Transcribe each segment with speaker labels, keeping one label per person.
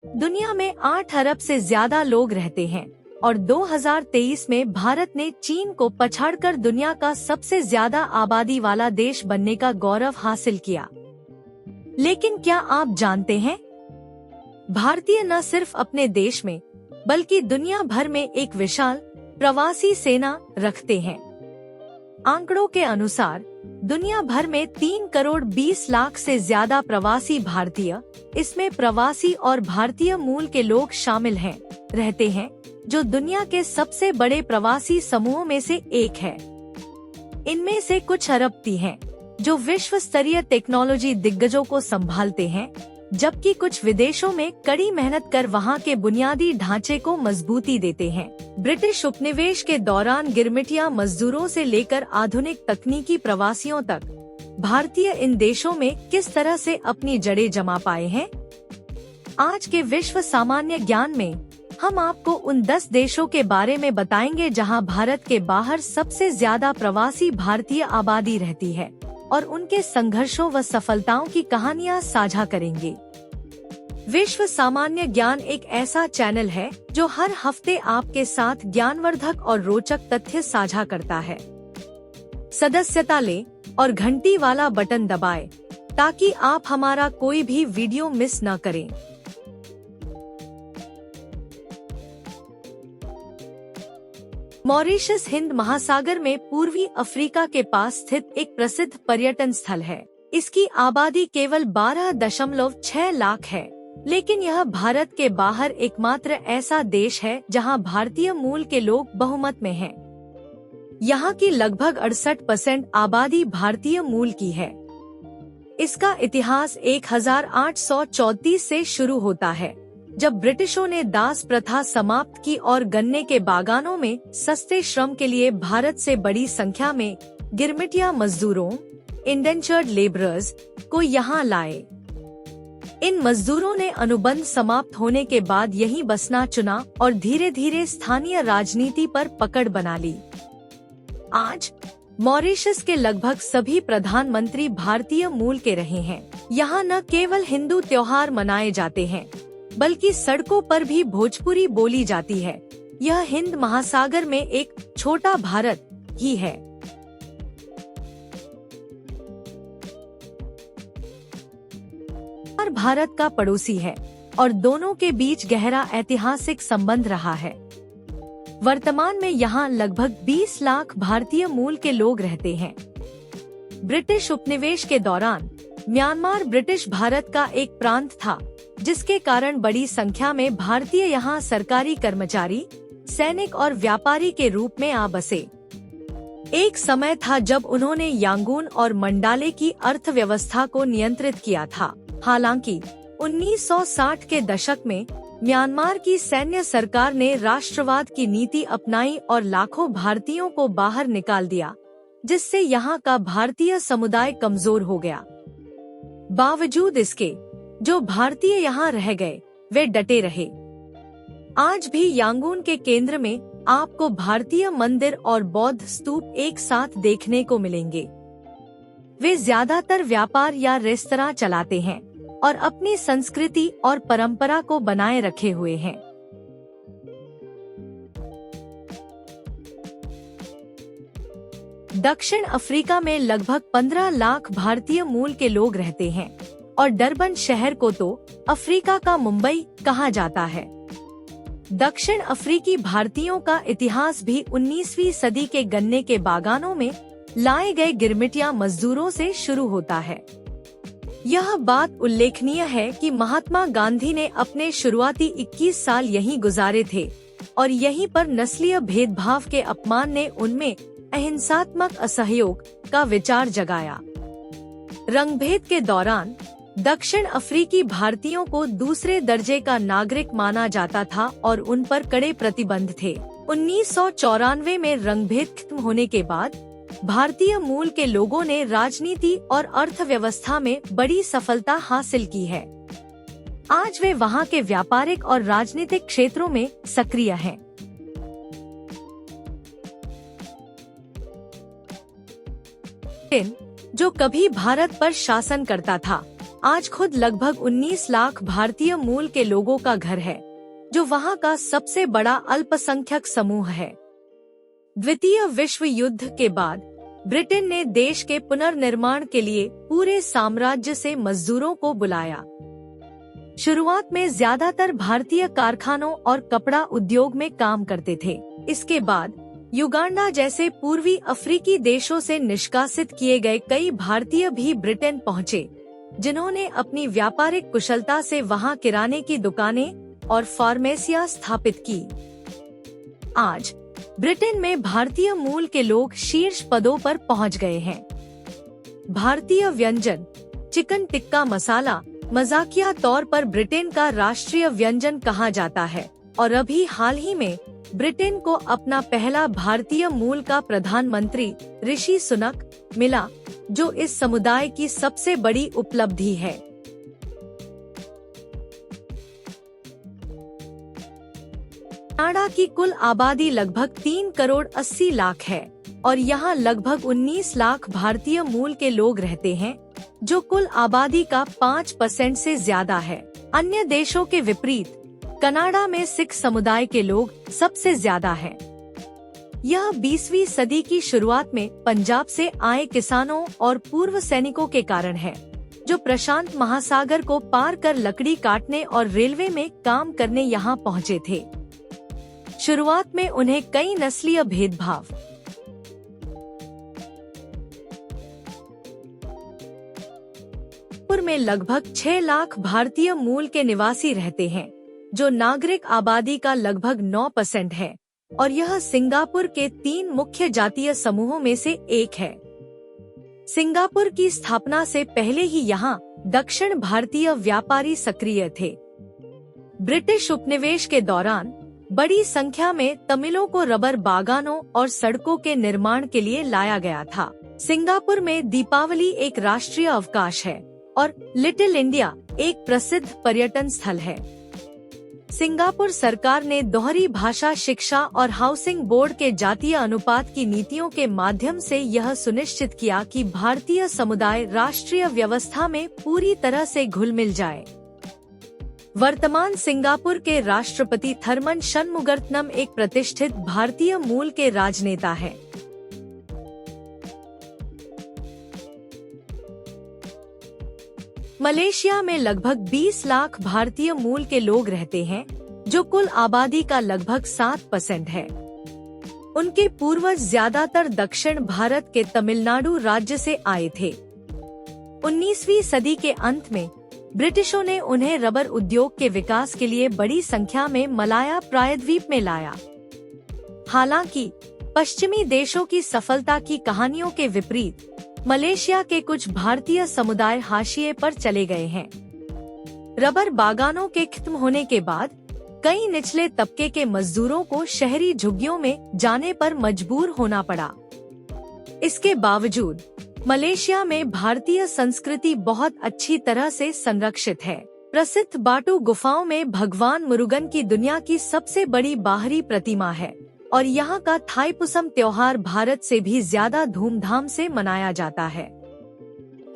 Speaker 1: दुनिया में 8 अरब से ज्यादा लोग रहते हैं और 2023 में भारत ने चीन को पछाड़कर दुनिया का सबसे ज्यादा आबादी वाला देश बनने का गौरव हासिल किया। लेकिन क्या आप जानते हैं, भारतीय न सिर्फ अपने देश में बल्कि दुनिया भर में एक विशाल प्रवासी सेना रखते हैं। आंकड़ों के अनुसार दुनिया भर में 3 करोड़ 20 लाख से ज्यादा प्रवासी भारतीय, इसमें प्रवासी और भारतीय मूल के लोग शामिल हैं, रहते हैं, जो दुनिया के सबसे बड़े प्रवासी समूहों में से एक है। इनमें से कुछ अरबपति हैं, जो विश्व स्तरीय टेक्नोलॉजी दिग्गजों को संभालते हैं, जबकि कुछ विदेशों में कड़ी मेहनत कर वहां के बुनियादी ढांचे को मजबूती देते हैं। ब्रिटिश उपनिवेश के दौरान गिरमिटिया मजदूरों से लेकर आधुनिक तकनीकी प्रवासियों तक भारतीय इन देशों में किस तरह से अपनी जड़ें जमा पाए हैं। आज के विश्व सामान्य ज्ञान में हम आपको उन 10 देशों के बारे में बताएंगे जहां भारत के बाहर सबसे ज्यादा प्रवासी भारतीय आबादी रहती है और उनके संघर्षों व सफलताओं की कहानियां साझा करेंगे। विश्व सामान्य ज्ञान एक ऐसा चैनल है जो हर हफ्ते आपके साथ ज्ञानवर्धक और रोचक तथ्य साझा करता है। सदस्यता लें और घंटी वाला बटन दबाएं ताकि आप हमारा कोई भी वीडियो मिस न करें। मॉरिशस हिंद महासागर में पूर्वी अफ्रीका के पास स्थित एक प्रसिद्ध पर्यटन स्थल है। इसकी आबादी केवल 12.6 लाख है, लेकिन यह भारत के बाहर एकमात्र ऐसा देश है जहां भारतीय मूल के लोग बहुमत में हैं। यहाँ की लगभग 68% आबादी भारतीय मूल की है। इसका इतिहास 1834 से शुरू होता है, जब ब्रिटिशों ने दास प्रथा समाप्त की और गन्ने के बागानों में सस्ते श्रम के लिए भारत से बड़ी संख्या में गिरमिटिया मजदूरों, इंडेंचर्ड लेबरर्स, को यहाँ लाए। इन मजदूरों ने अनुबंध समाप्त होने के बाद यहीं बसना चुना और धीरे धीरे स्थानीय राजनीति पर पकड़ बना ली। आज मॉरिशस के लगभग सभी प्रधानमंत्री भारतीय मूल के रहे हैं। यहाँ न केवल हिंदू त्योहार मनाए जाते हैं, बल्कि सड़कों पर भी भोजपुरी बोली जाती है। यह हिंद महासागर में एक छोटा भारत ही है। भारत का पड़ोसी है और दोनों के बीच गहरा ऐतिहासिक संबंध रहा है। वर्तमान में यहाँ लगभग 20 लाख भारतीय मूल के लोग रहते हैं। ब्रिटिश उपनिवेश के दौरान म्यांमार ब्रिटिश भारत का एक प्रांत था, जिसके कारण बड़ी संख्या में भारतीय यहाँ सरकारी कर्मचारी, सैनिक और व्यापारी के रूप में आ बसे। एक समय था जब उन्होंने यांगून और मंडाले की अर्थव्यवस्था को नियंत्रित किया था। हालांकि 1960 के दशक में म्यांमार की सैन्य सरकार ने राष्ट्रवाद की नीति अपनाई और लाखों भारतीयों को बाहर निकाल दिया, जिससे यहाँ का भारतीय समुदाय कमजोर हो गया। बावजूद इसके, जो भारतीय यहाँ रह गए, वे डटे रहे। आज भी यांगून के केंद्र में आपको भारतीय मंदिर और बौद्ध स्तूप एक साथ देखने को मिलेंगे। वे ज्यादातर व्यापार या रेस्तरां चलाते हैं और अपनी संस्कृति और परंपरा को बनाए रखे हुए हैं। दक्षिण अफ्रीका में लगभग 15 लाख भारतीय मूल के लोग रहते हैं और डरबन शहर को तो अफ्रीका का मुंबई कहा जाता है। दक्षिण अफ्रीकी भारतीयों का इतिहास भी 19वीं सदी के गन्ने के बागानों में लाए गए गिरमिटिया मजदूरों से शुरू होता है। यह बात उल्लेखनीय है कि महात्मा गांधी ने अपने शुरुआती 21 साल यहीं गुजारे थे और यहीं पर नस्लीय भेदभाव के अपमान ने उनमें अहिंसात्मक असहयोग का विचार जगाया। रंगभेद के दौरान दक्षिण अफ्रीकी भारतीयों को दूसरे दर्जे का नागरिक माना जाता था और उन पर कड़े प्रतिबंध थे। 1994 में रंगभेद खत्म होने के बाद भारतीय मूल के लोगों ने राजनीति और अर्थव्यवस्था में बड़ी सफलता हासिल की है। आज वे वहां के व्यापारिक और राजनीतिक क्षेत्रों में सक्रिय हैं। जो कभी भारत पर शासन करता था, आज खुद लगभग 19 लाख भारतीय मूल के लोगों का घर है, जो वहां का सबसे बड़ा अल्पसंख्यक समूह है। द्वितीय विश्व युद्ध के बाद ब्रिटेन ने देश के पुनर्निर्माण के लिए पूरे साम्राज्य से मजदूरों को बुलाया। शुरुआत में ज्यादातर भारतीय कारखानों और कपड़ा उद्योग में काम करते थे। इसके बाद युगांडा जैसे पूर्वी अफ्रीकी देशों से निष्कासित किए गए कई भारतीय भी ब्रिटेन पहुँचे, जिन्होंने अपनी व्यापारिक कुशलता से वहां किराने की दुकानें और फार्मेसियां स्थापित की। आज ब्रिटेन में भारतीय मूल के लोग शीर्ष पदों पर पहुंच गए हैं। भारतीय व्यंजन चिकन टिक्का मसाला मजाकिया तौर पर ब्रिटेन का राष्ट्रीय व्यंजन कहा जाता है, और अभी हाल ही में ब्रिटेन को अपना पहला भारतीय मूल का प्रधानमंत्री ऋषि सुनक मिला, जो इस समुदाय की सबसे बड़ी उपलब्धि है। कनाडा की कुल आबादी लगभग 3 करोड़ 80 लाख है और यहाँ लगभग 19 लाख भारतीय मूल के लोग रहते हैं, जो कुल आबादी का 5% से ज्यादा है। अन्य देशों के विपरीत कनाडा में सिख समुदाय के लोग सबसे ज्यादा हैं। यह 20वीं सदी की शुरुआत में पंजाब से आए किसानों और पूर्व सैनिकों के कारण है, जो प्रशांत महासागर को पार कर लकड़ी काटने और रेलवे में काम करने यहाँ पहुँचे थे। शुरुआत में उन्हें कई नस्लीय भेदभाव में लगभग 6 लाख भारतीय मूल के निवासी रहते हैं, जो नागरिक आबादी का लगभग 9% है, और यह सिंगापुर के 3 मुख्य जातीय समूहों में से एक है। सिंगापुर की स्थापना से पहले ही यहाँ दक्षिण भारतीय व्यापारी सक्रिय थे। ब्रिटिश उपनिवेश के दौरान बड़ी संख्या में तमिलों को रबर बागानों और सड़कों के निर्माण के लिए लाया गया था। सिंगापुर में दीपावली एक राष्ट्रीय अवकाश है और लिटिल इंडिया एक प्रसिद्ध पर्यटन स्थल है। सिंगापुर सरकार ने दोहरी भाषा शिक्षा और हाउसिंग बोर्ड के जातीय अनुपात की नीतियों के माध्यम से यह सुनिश्चित किया कि भारतीय समुदाय राष्ट्रीय व्यवस्था में पूरी तरह से घुल मिल जाए। वर्तमान सिंगापुर के राष्ट्रपति थरमन शनमुगरत्नम एक प्रतिष्ठित भारतीय मूल के राजनेता है। मलेशिया में लगभग 20 लाख भारतीय मूल के लोग रहते हैं, जो कुल आबादी का लगभग 7% है। उनके पूर्वज ज्यादातर दक्षिण भारत के तमिलनाडु राज्य से आए थे। 19वीं सदी के अंत में ब्रिटिशों ने उन्हें रबर उद्योग के विकास के लिए बड़ी संख्या में मलाया प्रायद्वीप में लाया। हालांकि पश्चिमी देशों की सफलता की कहानियों के विपरीत मलेशिया के कुछ भारतीय समुदाय हाशिए पर चले गए हैं। रबर बागानों के खत्म होने के बाद कई निचले तबके के मजदूरों को शहरी झुग्गियों में जाने पर मजबूर होना पड़ा। इसके बावजूद मलेशिया में भारतीय संस्कृति बहुत अच्छी तरह से संरक्षित है। प्रसिद्ध बाटू गुफाओं में भगवान मुरुगन की दुनिया की सबसे बड़ी बाहरी प्रतिमा है और यहाँ का थाईपुसम त्योहार भारत से भी ज्यादा धूमधाम से मनाया जाता है।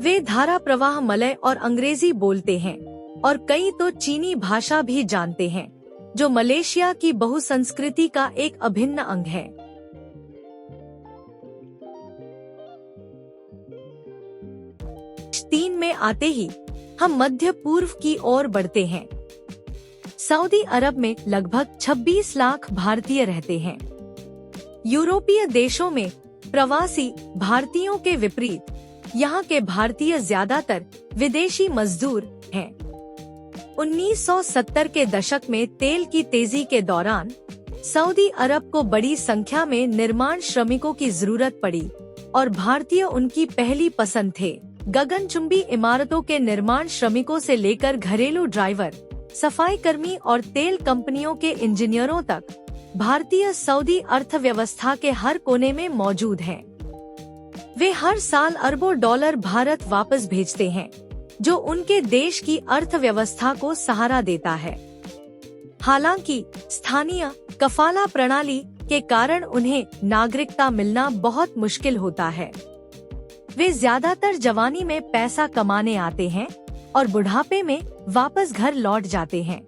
Speaker 1: वे धारा प्रवाह मलय और अंग्रेजी बोलते हैं और कई तो चीनी भाषा भी जानते हैं, जो मलेशिया की बहुसंस्कृति का एक अभिन्न अंग है। तीन में आते ही हम मध्य पूर्व की ओर बढ़ते हैं। सऊदी अरब में लगभग 26 लाख भारतीय रहते हैं। यूरोपीय देशों में प्रवासी भारतीयों के विपरीत यहाँ के भारतीय ज्यादातर विदेशी मजदूर हैं। 1970 के दशक में तेल की तेजी के दौरान सऊदी अरब को बड़ी संख्या में निर्माण श्रमिकों की जरूरत पड़ी और भारतीय उनकी पहली पसंद थे। गगनचुंबी इमारतों के निर्माण श्रमिकों से लेकर घरेलू ड्राइवर, सफाई कर्मी और तेल कंपनियों के इंजीनियरों तक भारतीय सऊदी अर्थव्यवस्था के हर कोने में मौजूद हैं। वे हर साल अरबों डॉलर भारत वापस भेजते हैं, जो उनके देश की अर्थव्यवस्था को सहारा देता है। हालांकि स्थानीय कफाला प्रणाली के कारण उन्हें नागरिकता मिलना बहुत मुश्किल होता है। वे ज्यादातर जवानी में पैसा कमाने आते हैं और बुढ़ापे में वापस घर लौट जाते हैं।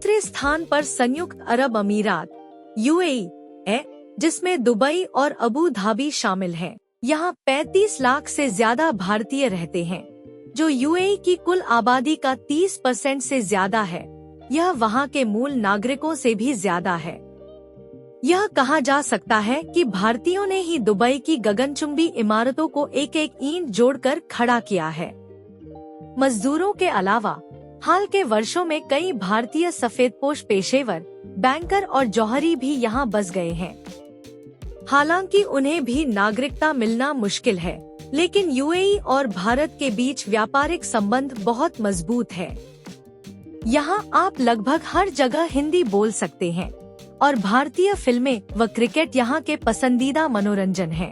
Speaker 1: तीसरे स्थान पर संयुक्त अरब अमीरात यूएई है, जिसमें दुबई और अबू धाबी शामिल हैं। यहाँ 35 लाख से ज्यादा भारतीय रहते हैं, जो यूएई की कुल आबादी का 30% से ज्यादा है। यह वहाँ के मूल नागरिकों से भी ज्यादा है। यह कहा जा सकता है कि भारतीयों ने ही दुबई की गगनचुंबी इमारतों को एक एक ईंट जोड़कर खड़ा किया है। मजदूरों के अलावा हाल के वर्षों में कई भारतीय सफेदपोश पेशेवर, बैंकर और जौहरी भी यहाँ बस गए हैं। हालांकि उन्हें भी नागरिकता मिलना मुश्किल है, लेकिन यूएई और भारत के बीच व्यापारिक संबंध बहुत मजबूत है। यहाँ आप लगभग हर जगह हिंदी बोल सकते हैं और भारतीय फिल्में व क्रिकेट यहाँ के पसंदीदा मनोरंजन है।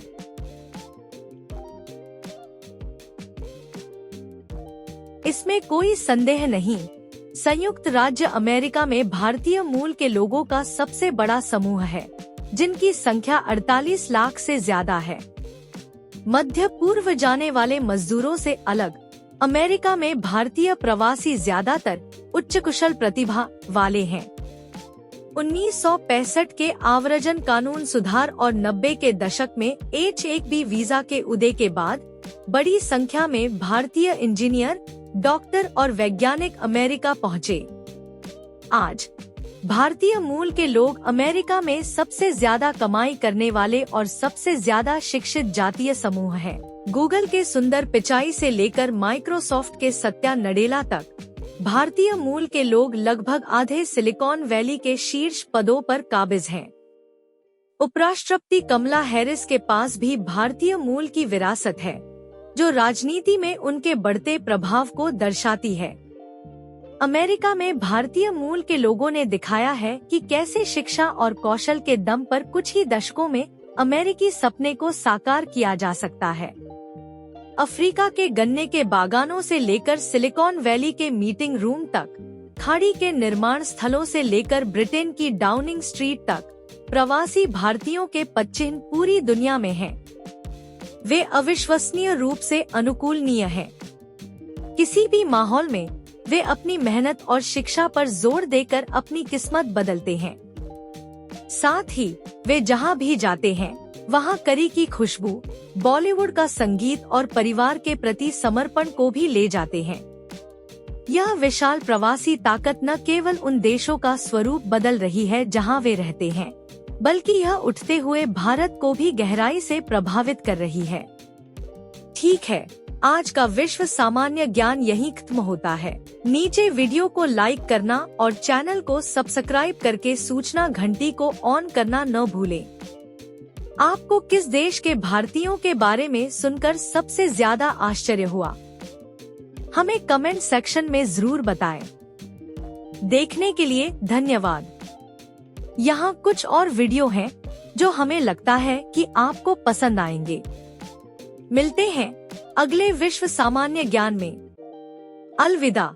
Speaker 1: इसमें कोई संदेह नहीं, संयुक्त राज्य अमेरिका में भारतीय मूल के लोगों का सबसे बड़ा समूह है, जिनकी संख्या 48 लाख से ज्यादा है। मध्य पूर्व जाने वाले मजदूरों से अलग अमेरिका में भारतीय प्रवासी ज्यादातर उच्च कुशल प्रतिभा वाले हैं। 1965 के आव्रजन कानून सुधार और 90 के दशक में H-1B वीजा के उदय के बाद बड़ी संख्या में भारतीय इंजीनियर, डॉक्टर और वैज्ञानिक अमेरिका पहुँचे। आज भारतीय मूल के लोग अमेरिका में सबसे ज्यादा कमाई करने वाले और सबसे ज्यादा शिक्षित जातीय समूह है। गूगल के सुंदर पिचाई से लेकर माइक्रोसॉफ्ट के सत्या नडेला तक भारतीय मूल के लोग लगभग आधे सिलिकॉन वैली के शीर्ष पदों पर काबिज हैं। उपराष्ट्रपति कमला हैरिस के पास भी भारतीय मूल की विरासत है, जो राजनीति में उनके बढ़ते प्रभाव को दर्शाती है। अमेरिका में भारतीय मूल के लोगों ने दिखाया है कि कैसे शिक्षा और कौशल के दम पर कुछ ही दशकों में अमेरिकी सपने को साकार किया जा सकता है। अफ्रीका के गन्ने के बागानों से लेकर सिलिकॉन वैली के मीटिंग रूम तक, खाड़ी के निर्माण स्थलों से लेकर ब्रिटेन की डाउनिंग स्ट्रीट तक, प्रवासी भारतीयों के पदचिह्न पूरी दुनिया में हैं। वे अविश्वसनीय रूप से अनुकूलनीय हैं। किसी भी माहौल में वे अपनी मेहनत और शिक्षा पर जोर देकर अपनी किस्मत बदलते हैं। साथ ही वे जहां भी जाते हैं, वहां करी की खुशबू, बॉलीवुड का संगीत और परिवार के प्रति समर्पण को भी ले जाते हैं। यह विशाल प्रवासी ताकत न केवल उन देशों का स्वरूप बदल रही है जहां वे रहते हैं, बल्कि यह उठते हुए भारत को भी गहराई से प्रभावित कर रही है। ठीक है, आज का विश्व सामान्य ज्ञान यहीं खत्म होता है। नीचे वीडियो को लाइक करना और चैनल को सब्सक्राइब करके सूचना घंटी को ऑन करना न भूलें। आपको किस देश के भारतीयों के बारे में सुनकर सबसे ज्यादा आश्चर्य हुआ? हमें कमेंट सेक्शन में जरूर बताएं। देखने के लिए धन्यवाद। यहाँ कुछ और वीडियो हैं जो हमें लगता है कि आपको पसंद आएंगे। मिलते हैं अगले विश्व सामान्य ज्ञान में। अलविदा।